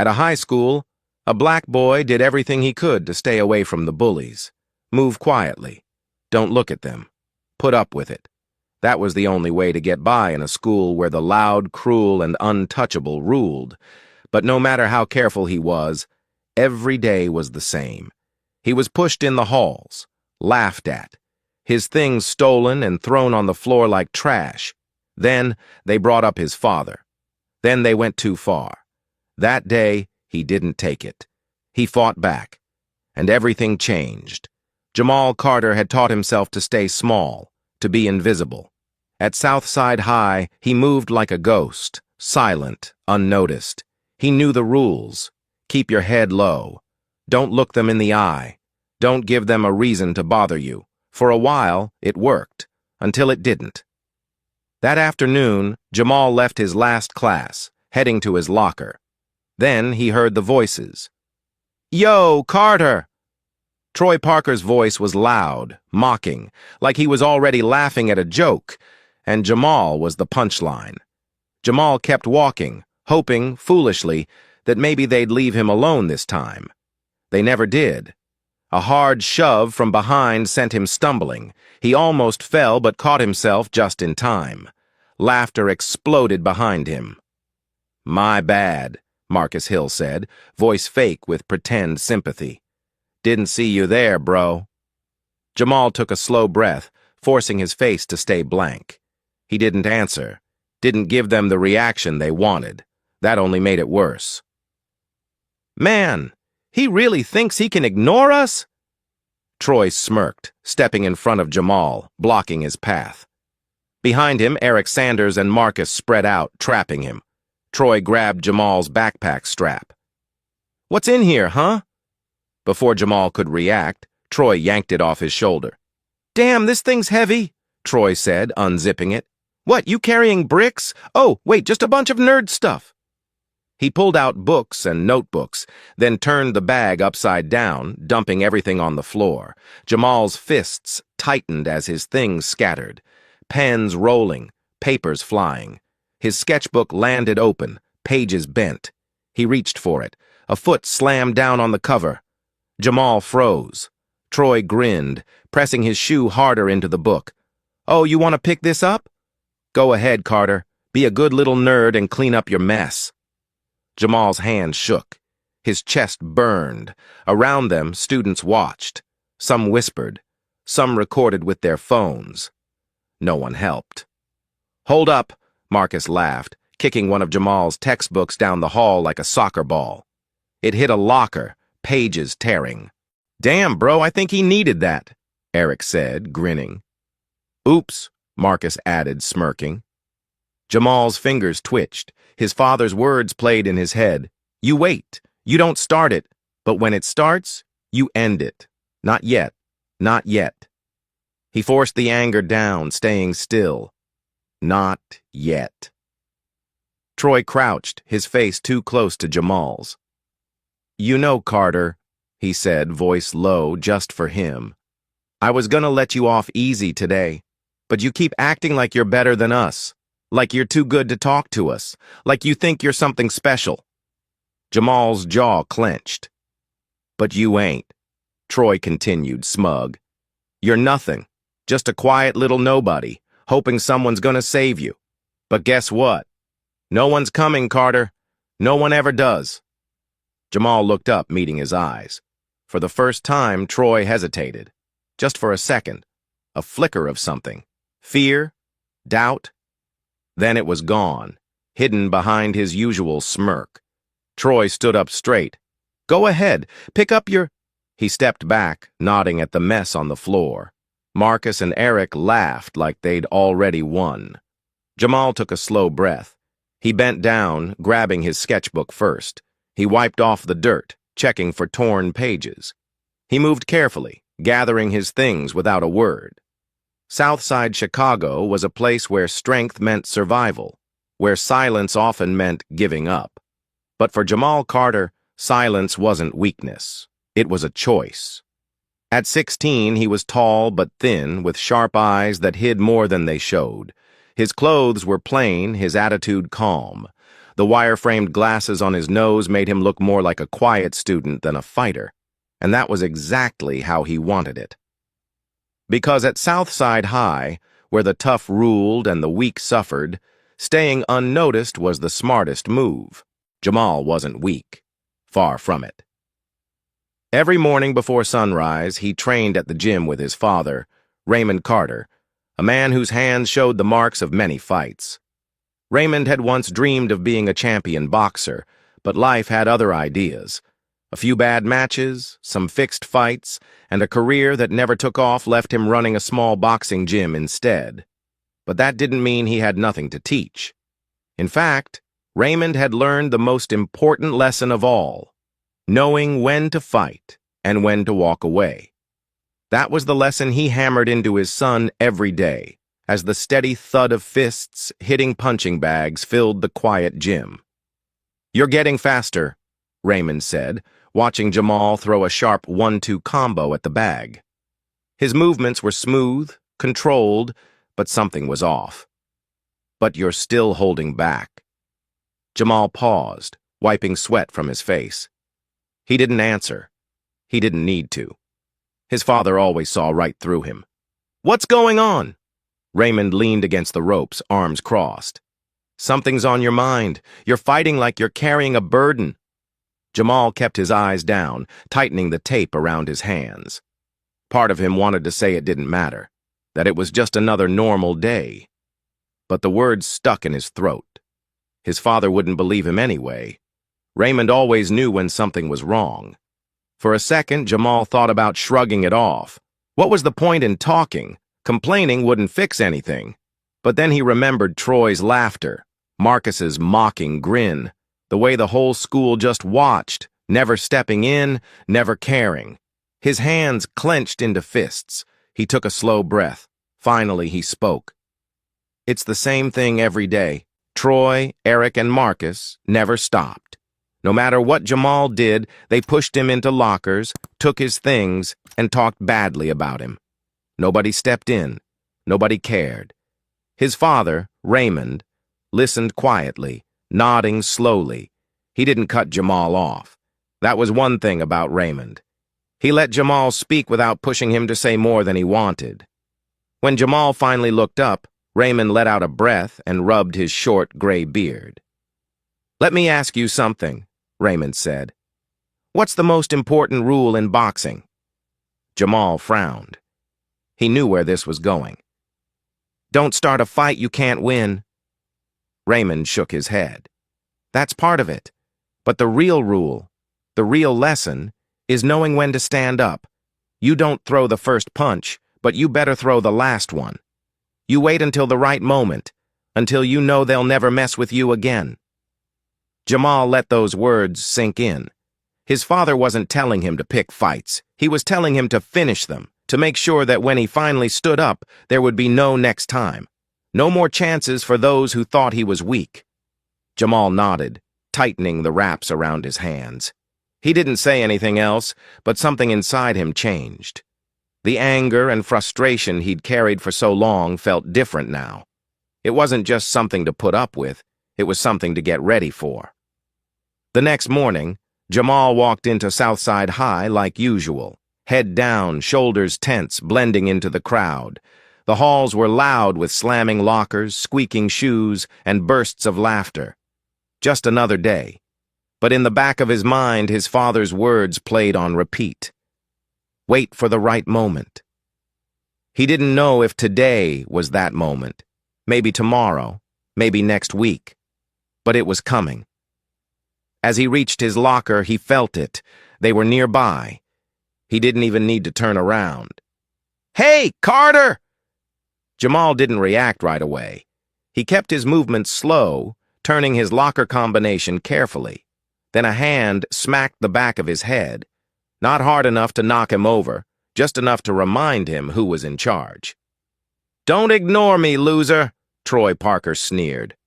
At a high school, a black boy did everything he could to stay away from the bullies. Move quietly. Don't look at them. Put up with it. That was the only way to get by in a school where the loud, cruel, and untouchable ruled. But no matter how careful he was, every day was the same. He was pushed in the halls, laughed at, his things stolen and thrown on the floor like trash. Then they brought up his father. Then they went too far. That day, he didn't take it. He fought back, and everything changed. Jamal Carter had taught himself to stay small, to be invisible. At Southside High, he moved like a ghost, silent, unnoticed. He knew the rules. Keep your head low. Don't look them in the eye. Don't give them a reason to bother you. For a while, it worked, until it didn't. That afternoon, Jamal left his last class, heading to his locker. Then he heard the voices. "Yo, Carter!" Troy Parker's voice was loud, mocking, like he was already laughing at a joke, and Jamal was the punchline. Jamal kept walking, hoping, foolishly, that maybe they'd leave him alone this time. They never did. A hard shove from behind sent him stumbling. He almost fell but caught himself just in time. Laughter exploded behind him. "My bad," Marcus Hill said, voice fake with pretend sympathy. "Didn't see you there, bro." Jamal took a slow breath, forcing his face to stay blank. He didn't answer, didn't give them the reaction they wanted. That only made it worse. "Man, he really thinks he can ignore us?" Troy smirked, stepping in front of Jamal, blocking his path. Behind him, Eric Sanders and Marcus spread out, trapping him. Troy grabbed Jamal's backpack strap. "What's in here, huh?" Before Jamal could react, Troy yanked it off his shoulder. "Damn, this thing's heavy," Troy said, unzipping it. "What, you carrying bricks? Oh, wait, just a bunch of nerd stuff." He pulled out books and notebooks, then turned the bag upside down, dumping everything on the floor. Jamal's fists tightened as his things scattered. Pens rolling, papers flying. His sketchbook landed open, pages bent. He reached for it. A foot slammed down on the cover. Jamal froze. Troy grinned, pressing his shoe harder into the book. "Oh, you want to pick this up? Go ahead, Carter. Be a good little nerd and clean up your mess." Jamal's hand shook. His chest burned. Around them, students watched. Some whispered. Some recorded with their phones. No one helped. "Hold up," Marcus laughed, kicking one of Jamal's textbooks down the hall like a soccer ball. It hit a locker, pages tearing. "Damn, bro, I think he needed that," Eric said, grinning. "Oops," Marcus added, smirking. Jamal's fingers twitched. His father's words played in his head. "You wait. You don't start it. But when it starts, you end it. Not yet. Not yet." He forced the anger down, staying still. Not yet. Troy crouched, his face too close to Jamal's. "You know, Carter," he said, voice low, just for him. "I was gonna let you off easy today, but you keep acting like you're better than us. Like you're too good to talk to us. Like you think you're something special." Jamal's jaw clenched. "But you ain't," Troy continued, smug. "You're nothing. Just a quiet little nobody, hoping someone's gonna save you. But guess what? No one's coming, Carter. No one ever does." Jamal looked up, meeting his eyes. For the first time, Troy hesitated. Just for a second. A flicker of something. Fear? Doubt? Then it was gone, hidden behind his usual smirk. Troy stood up straight. "Go ahead, pick up your—" He stepped back, nodding at the mess on the floor. Marcus and Eric laughed like they'd already won. Jamal took a slow breath. He bent down, grabbing his sketchbook first. He wiped off the dirt, checking for torn pages. He moved carefully, gathering his things without a word. Southside Chicago was a place where strength meant survival, where silence often meant giving up. But for Jamal Carter, silence wasn't weakness. It was a choice. At 16, he was tall but thin, with sharp eyes that hid more than they showed. His clothes were plain, his attitude calm. The wire-framed glasses on his nose made him look more like a quiet student than a fighter, and that was exactly how he wanted it. Because at Southside High, where the tough ruled and the weak suffered, staying unnoticed was the smartest move. Jamal wasn't weak. Far from it. Every morning before sunrise, he trained at the gym with his father, Raymond Carter, a man whose hands showed the marks of many fights. Raymond had once dreamed of being a champion boxer, but life had other ideas. A few bad matches, some fixed fights, and a career that never took off left him running a small boxing gym instead. But that didn't mean he had nothing to teach. In fact, Raymond had learned the most important lesson of all, knowing when to fight and when to walk away. That was the lesson he hammered into his son every day, as the steady thud of fists hitting punching bags filled the quiet gym. "You're getting faster," Raymond said, watching Jamal throw a sharp 1-2 combo at the bag. His movements were smooth, controlled, but something was off. "But you're still holding back." Jamal paused, wiping sweat from his face. He didn't answer. He didn't need to. His father always saw right through him. "What's going on?" Raymond leaned against the ropes, arms crossed. "Something's on your mind. You're fighting like you're carrying a burden." Jamal kept his eyes down, tightening the tape around his hands. Part of him wanted to say it didn't matter, that it was just another normal day. But the words stuck in his throat. His father wouldn't believe him anyway. Raymond always knew when something was wrong. For a second, Jamal thought about shrugging it off. What was the point in talking? Complaining wouldn't fix anything. But then he remembered Troy's laughter, Marcus's mocking grin, the way the whole school just watched, never stepping in, never caring. His hands clenched into fists. He took a slow breath. Finally, he spoke. "It's the same thing every day. Troy, Eric, and Marcus never stopped. No matter what Jamal did, they pushed him into lockers, took his things, and talked badly about him. Nobody stepped in. Nobody cared. His father, Raymond, listened quietly, nodding slowly. He didn't cut Jamal off. That was one thing about Raymond. He let Jamal speak without pushing him to say more than he wanted. When Jamal finally looked up, Raymond let out a breath and rubbed his short gray beard. "Let me ask you something," Raymond said. "What's the most important rule in boxing?" Jamal frowned. He knew where this was going. "Don't start a fight you can't win." Raymond shook his head. "That's part of it. But the real rule, the real lesson, is knowing when to stand up. You don't throw the first punch, but you better throw the last one. You wait until the right moment, until you know they'll never mess with you again." Jamal let those words sink in. His father wasn't telling him to pick fights. He was telling him to finish them, to make sure that when he finally stood up, there would be no next time. No more chances for those who thought he was weak. Jamal nodded, tightening the wraps around his hands. He didn't say anything else, but something inside him changed. The anger and frustration he'd carried for so long felt different now. It wasn't just something to put up with, it was something to get ready for. The next morning, Jamal walked into Southside High like usual, head down, shoulders tense, blending into the crowd. The halls were loud with slamming lockers, squeaking shoes, and bursts of laughter. Just another day. But in the back of his mind, his father's words played on repeat. Wait for the right moment. He didn't know if today was that moment. Maybe tomorrow, maybe next week. But it was coming. As he reached his locker, he felt it. They were nearby. He didn't even need to turn around. "Hey, Carter!" Jamal didn't react right away. He kept his movements slow, turning his locker combination carefully. Then a hand smacked the back of his head. Not hard enough to knock him over, just enough to remind him who was in charge. "Don't ignore me, loser," Troy Parker sneered.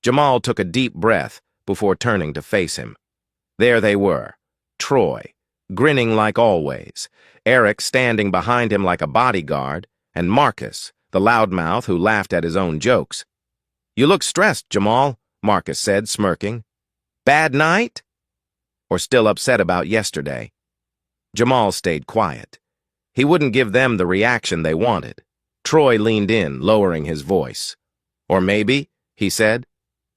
Jamal took a deep breath before turning to face him. There they were, Troy, grinning like always, Eric standing behind him like a bodyguard, and Marcus, the loudmouth who laughed at his own jokes. "You look stressed, Jamal," Marcus said, smirking. Bad night? Or still upset about yesterday? Jamal stayed quiet. He wouldn't give them the reaction they wanted. Troy leaned in, lowering his voice. Or maybe, he said,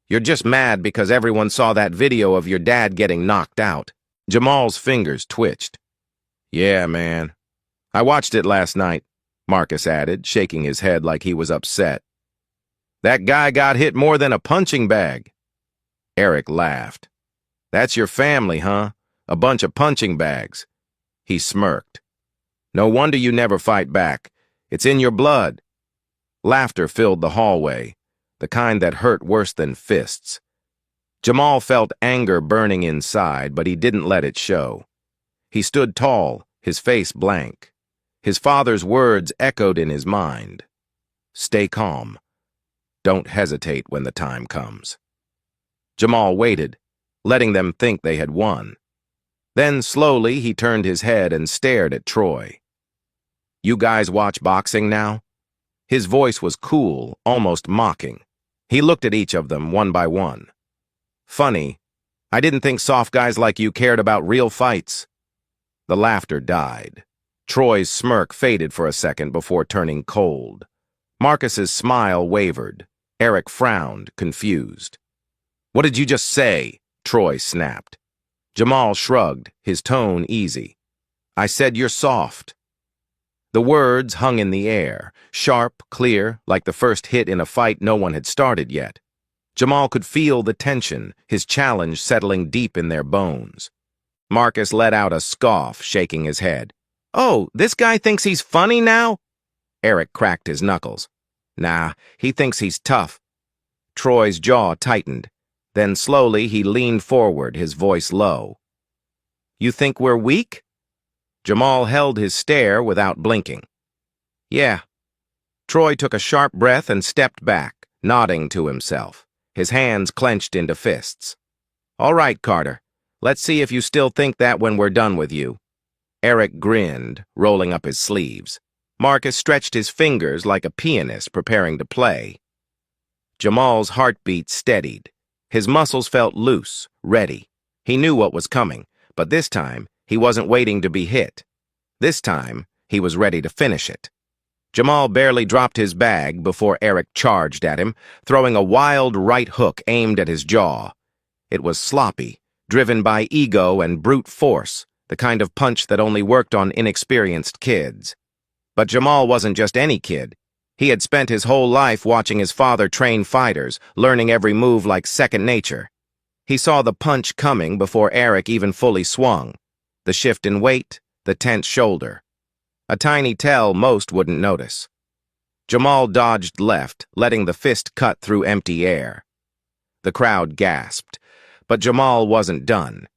you're just mad because everyone saw that video of your dad getting knocked out. Jamal's fingers twitched. Yeah, man. I watched it last night, Marcus added, shaking his head like he was upset. That guy got hit more than a punching bag. Eric laughed. That's your family, huh? A bunch of punching bags. He smirked. No wonder you never fight back. It's in your blood. Laughter filled the hallway, the kind that hurt worse than fists. Jamal felt anger burning inside, but he didn't let it show. He stood tall, his face blank. His father's words echoed in his mind. Stay calm. Don't hesitate when the time comes. Jamal waited, letting them think they had won. Then slowly he turned his head and stared at Troy. You guys watch boxing now? His voice was cool, almost mocking. He looked at each of them one by one. Funny, I didn't think soft guys like you cared about real fights. The laughter died. Troy's smirk faded for a second before turning cold. Marcus's smile wavered. Eric frowned, confused. What did you just say? Troy snapped. Jamal shrugged, his tone easy. I said you're soft. The words hung in the air, sharp, clear, like the first hit in a fight no one had started yet. Jamal could feel the tension, his challenge settling deep in their bones. Marcus let out a scoff, shaking his head. Oh, this guy thinks he's funny now? Eric cracked his knuckles. Nah, he thinks he's tough. Troy's jaw tightened. Then slowly he leaned forward, his voice low. You think we're weak? Jamal held his stare without blinking. Yeah. Troy took a sharp breath and stepped back, nodding to himself, his hands clenched into fists. All right, Carter. Let's see if you still think that when we're done with you. Eric grinned, rolling up his sleeves. Marcus stretched his fingers like a pianist preparing to play. Jamal's heartbeat steadied. His muscles felt loose, ready. He knew what was coming, but this time, he wasn't waiting to be hit. This time, he was ready to finish it. Jamal barely dropped his bag before Eric charged at him, throwing a wild right hook aimed at his jaw. It was sloppy, driven by ego and brute force, the kind of punch that only worked on inexperienced kids. But Jamal wasn't just any kid. He had spent his whole life watching his father train fighters, learning every move like second nature. He saw the punch coming before Eric even fully swung. The shift in weight, the tense shoulder. A tiny tell most wouldn't notice. Jamal dodged left, letting the fist cut through empty air. The crowd gasped, but Jamal wasn't done.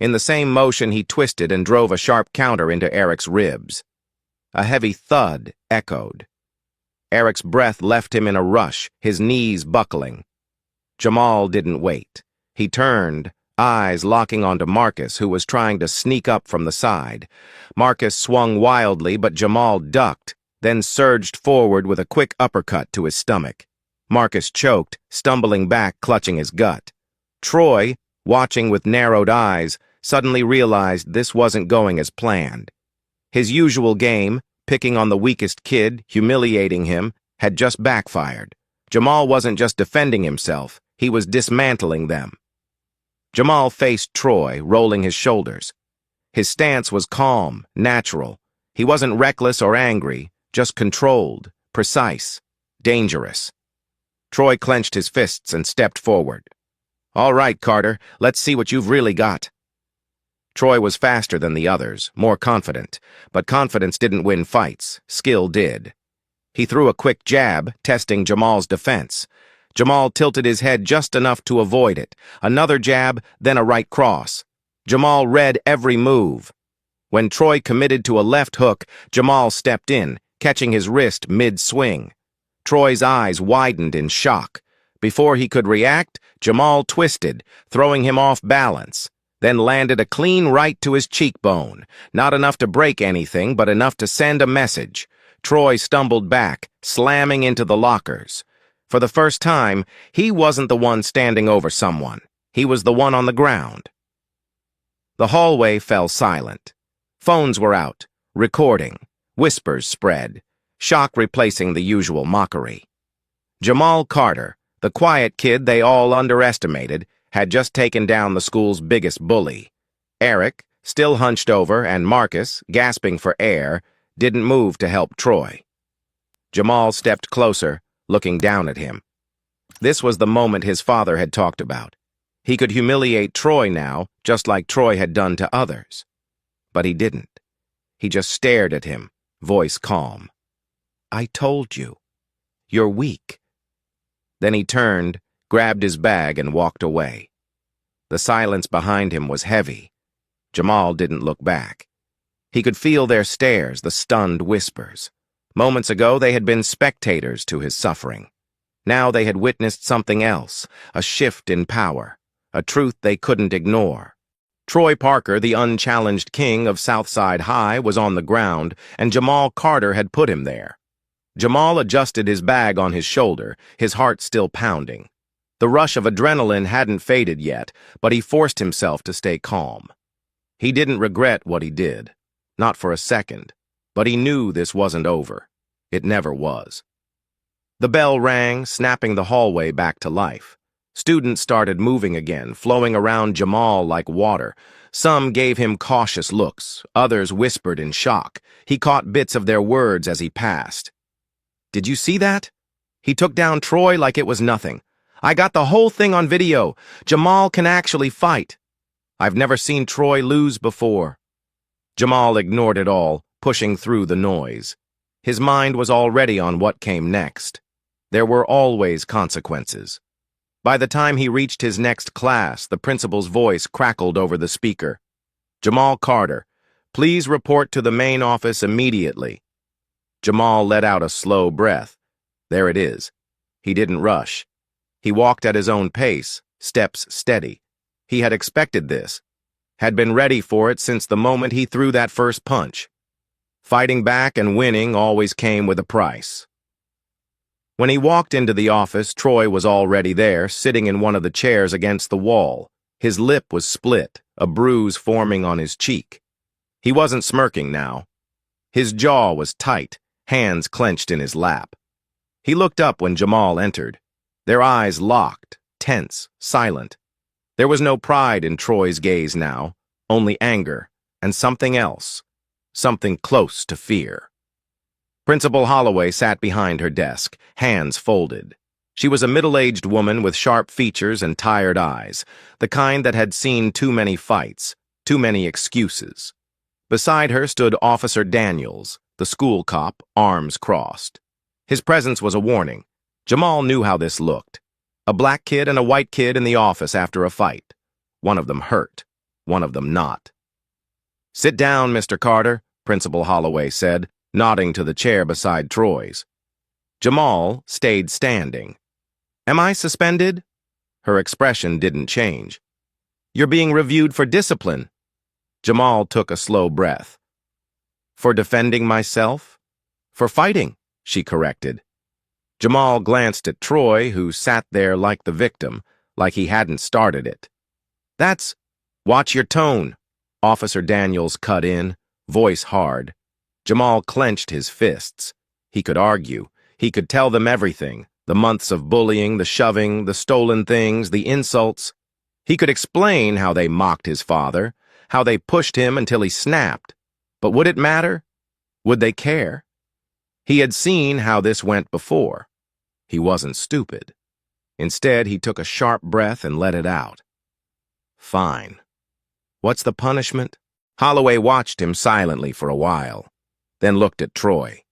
In the same motion, he twisted and drove a sharp counter into Eric's ribs. A heavy thud echoed. Eric's breath left him in a rush, his knees buckling. Jamal didn't wait. He turned, eyes locking onto Marcus, who was trying to sneak up from the side. Marcus swung wildly, but Jamal ducked, then surged forward with a quick uppercut to his stomach. Marcus choked, stumbling back, clutching his gut. Troy, watching with narrowed eyes, suddenly realized this wasn't going as planned. His usual game, picking on the weakest kid, humiliating him, had just backfired. Jamal wasn't just defending himself, he was dismantling them. Jamal faced Troy, rolling his shoulders. His stance was calm, natural. He wasn't reckless or angry, just controlled, precise, dangerous. Troy clenched his fists and stepped forward. All right, Carter, let's see what you've really got. Troy was faster than the others, more confident, but confidence didn't win fights, skill did. He threw a quick jab, testing Jamal's defense. Jamal tilted his head just enough to avoid it. Another jab, then a right cross. Jamal read every move. When Troy committed to a left hook, Jamal stepped in, catching his wrist mid-swing. Troy's eyes widened in shock. Before he could react, Jamal twisted, throwing him off balance, then landed a clean right to his cheekbone, not enough to break anything, but enough to send a message. Troy stumbled back, slamming into the lockers. For the first time, he wasn't the one standing over someone. He was the one on the ground. The hallway fell silent. Phones were out, recording. Whispers spread, shock replacing the usual mockery. Jamal Carter, the quiet kid they all underestimated, had just taken down the school's biggest bully. Eric, still hunched over, and Marcus, gasping for air, didn't move to help Troy. Jamal stepped closer, looking down at him. This was the moment his father had talked about. He could humiliate Troy now, just like Troy had done to others. But he didn't. He just stared at him, voice calm. "I told you. You're weak." Then he turned, grabbed his bag, and walked away. The silence behind him was heavy. Jamal didn't look back. He could feel their stares, the stunned whispers. Moments ago, they had been spectators to his suffering. Now they had witnessed something else, a shift in power, a truth they couldn't ignore. Troy Parker, the unchallenged king of Southside High, was on the ground, and Jamal Carter had put him there. Jamal adjusted his bag on his shoulder, his heart still pounding. The rush of adrenaline hadn't faded yet, but he forced himself to stay calm. He didn't regret what he did, not for a second, but he knew this wasn't over. It never was. The bell rang, snapping the hallway back to life. Students started moving again, flowing around Jamal like water. Some gave him cautious looks, others whispered in shock. He caught bits of their words as he passed. "Did you see that? He took down Troy like it was nothing. I got the whole thing on video. Jamal can actually fight. I've never seen Troy lose before." Jamal ignored it all, pushing through the noise. His mind was already on what came next. There were always consequences. By the time he reached his next class, the principal's voice crackled over the speaker. "Jamal Carter, please report to the main office immediately." Jamal let out a slow breath. There it is. He didn't rush. He walked at his own pace, steps steady. He had expected this, had been ready for it since the moment he threw that first punch. Fighting back and winning always came with a price. When he walked into the office, Troy was already there, sitting in one of the chairs against the wall. His lip was split, a bruise forming on his cheek. He wasn't smirking now. His jaw was tight, hands clenched in his lap. He looked up when Jamal entered. Their eyes locked, tense, silent. There was no pride in Troy's gaze now, only anger, and something else, something close to fear. Principal Holloway sat behind her desk, hands folded. She was a middle-aged woman with sharp features and tired eyes, the kind that had seen too many fights, too many excuses. Beside her stood Officer Daniels, the school cop, arms crossed. His presence was a warning. Jamal knew how this looked. A black kid and a white kid in the office after a fight. One of them hurt, one of them not. "Sit down, Mr. Carter," Principal Holloway said, nodding to the chair beside Troy's. Jamal stayed standing. "Am I suspended?" Her expression didn't change. "You're being reviewed for discipline." Jamal took a slow breath. "For defending myself?" "For fighting," she corrected. Jamal glanced at Troy, who sat there like the victim, like he hadn't started it. "That's—" "Watch your tone," Officer Daniels cut in, voice hard. Jamal clenched his fists. He could argue. He could tell them everything, the months of bullying, the shoving, the stolen things, the insults. He could explain how they mocked his father, how they pushed him until he snapped. But would it matter? Would they care? He had seen how this went before. He wasn't stupid. Instead, he took a sharp breath and let it out. "Fine. What's the punishment?" Holloway watched him silently for a while, then looked at Troy.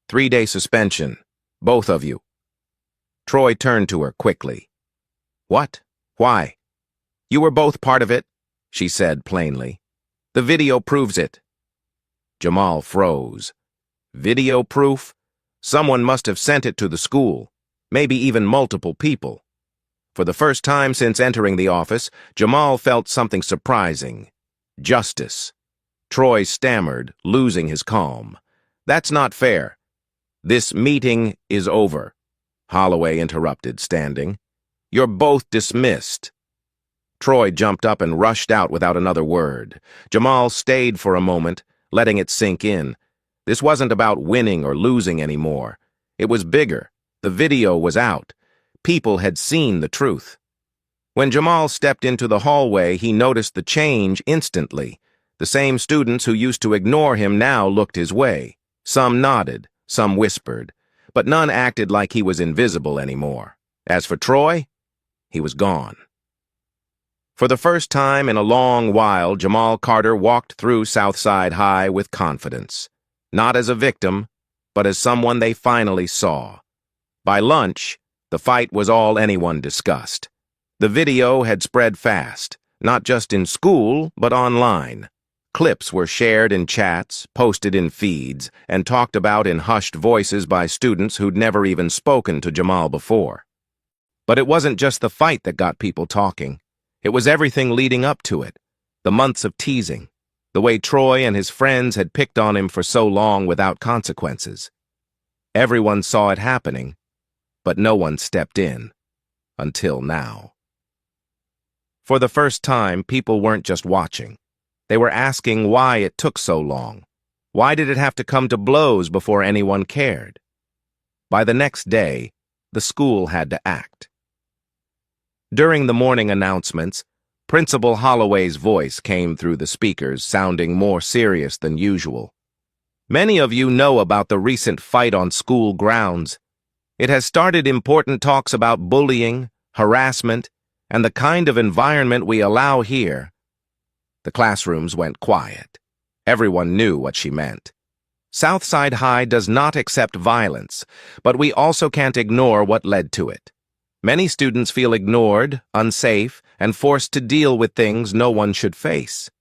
3-day suspension, both of you." Troy turned to her quickly. "What? Why?" "You were both part of it," she said plainly. "The video proves it." Jamal froze. Video proof? Someone must have sent it to the school, maybe even multiple people. For the first time since entering the office, Jamal felt something surprising. Justice. Troy stammered, losing his calm. "That's not fair. This meeting is over." Holloway interrupted, standing. "You're both dismissed." Troy jumped up and rushed out without another word. Jamal stayed for a moment, letting it sink in. This wasn't about winning or losing anymore. It was bigger. The video was out. People had seen the truth. When Jamal stepped into the hallway, he noticed the change instantly. The same students who used to ignore him now looked his way. Some nodded, some whispered, but none acted like he was invisible anymore. As for Troy, he was gone. For the first time in a long while, Jamal Carter walked through Southside High with confidence. Not as a victim, but as someone they finally saw. By lunch, the fight was all anyone discussed. The video had spread fast, not just in school, but online. Clips were shared in chats, posted in feeds, and talked about in hushed voices by students who'd never even spoken to Jamal before. But it wasn't just the fight that got people talking. It was everything leading up to it. The months of teasing. The way Troy and his friends had picked on him for so long without consequences. Everyone saw it happening, but no one stepped in. Until now. For the first time, people weren't just watching. They were asking why it took so long. Why did it have to come to blows before anyone cared? By the next day, the school had to act. During the morning announcements, Principal Holloway's voice came through the speakers, sounding more serious than usual. Many of you know about the recent fight on school grounds. It has started important talks about bullying, harassment, and the kind of environment we allow here. The classrooms went quiet. Everyone knew what she meant. Southside High does not accept violence, but we also can't ignore what led to it. Many students feel ignored, unsafe, and forced to deal with things no one should face.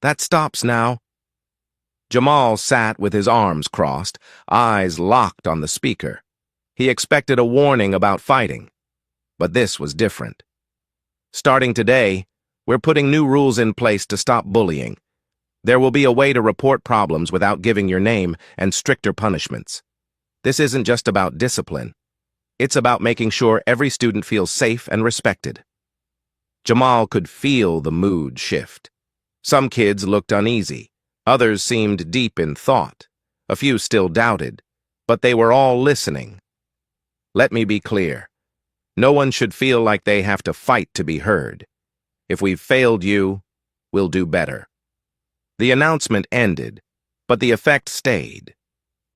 That stops now. Jamal sat with his arms crossed, eyes locked on the speaker. He expected a warning about fighting, but this was different. Starting today, we're putting new rules in place to stop bullying. There will be a way to report problems without giving your name and stricter punishments. This isn't just about discipline. It's about making sure every student feels safe and respected. Jamal could feel the mood shift. Some kids looked uneasy. Others seemed deep in thought. A few still doubted, but they were all listening. Let me be clear. No one should feel like they have to fight to be heard. If we've failed you, we'll do better. The announcement ended, but the effect stayed.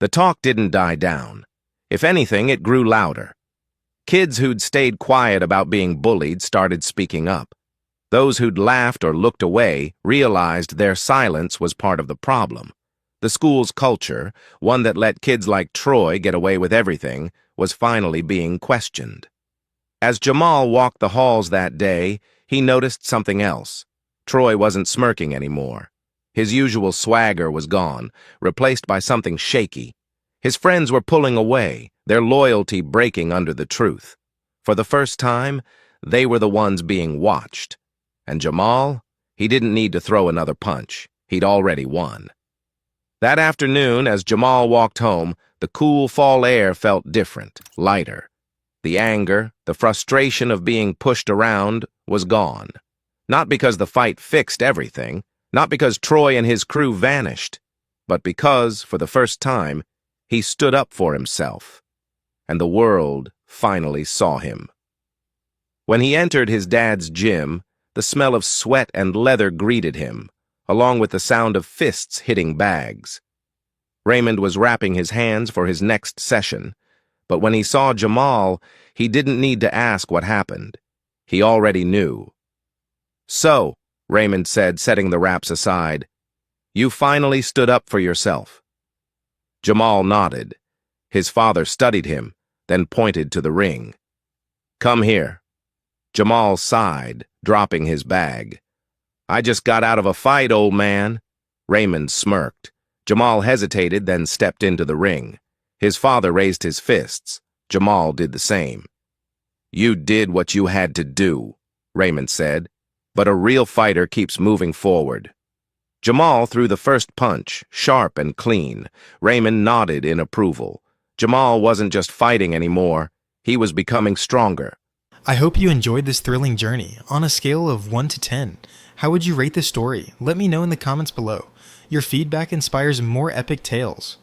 The talk didn't die down. If anything, it grew louder. Kids who'd stayed quiet about being bullied started speaking up. Those who'd laughed or looked away realized their silence was part of the problem. The school's culture, one that let kids like Troy get away with everything, was finally being questioned. As Jamal walked the halls that day, he noticed something else. Troy wasn't smirking anymore. His usual swagger was gone, replaced by something shaky. His friends were pulling away, their loyalty breaking under the truth. For the first time, they were the ones being watched. And Jamal, he didn't need to throw another punch. He'd already won. That afternoon, as Jamal walked home, the cool fall air felt different, lighter. The anger, the frustration of being pushed around, was gone. Not because the fight fixed everything, not because Troy and his crew vanished, but because, for the first time, he stood up for himself, and the world finally saw him. When he entered his dad's gym, the smell of sweat and leather greeted him, along with the sound of fists hitting bags. Raymond was wrapping his hands for his next session, but when he saw Jamal, he didn't need to ask what happened. He already knew. "So," Raymond said, setting the wraps aside, "you finally stood up for yourself." Jamal nodded. His father studied him, then pointed to the ring. "Come here." Jamal sighed, dropping his bag. "I just got out of a fight, old man." Raymond smirked. Jamal hesitated, then stepped into the ring. His father raised his fists. Jamal did the same. "You did what you had to do," Raymond said, "but a real fighter keeps moving forward." Jamal threw the first punch, sharp and clean. Raymond nodded in approval. Jamal wasn't just fighting anymore, He was becoming stronger. I hope you enjoyed this thrilling journey. On a scale of 1 to 10, how would you rate this story? Let me know in the comments below. Your feedback inspires more epic tales.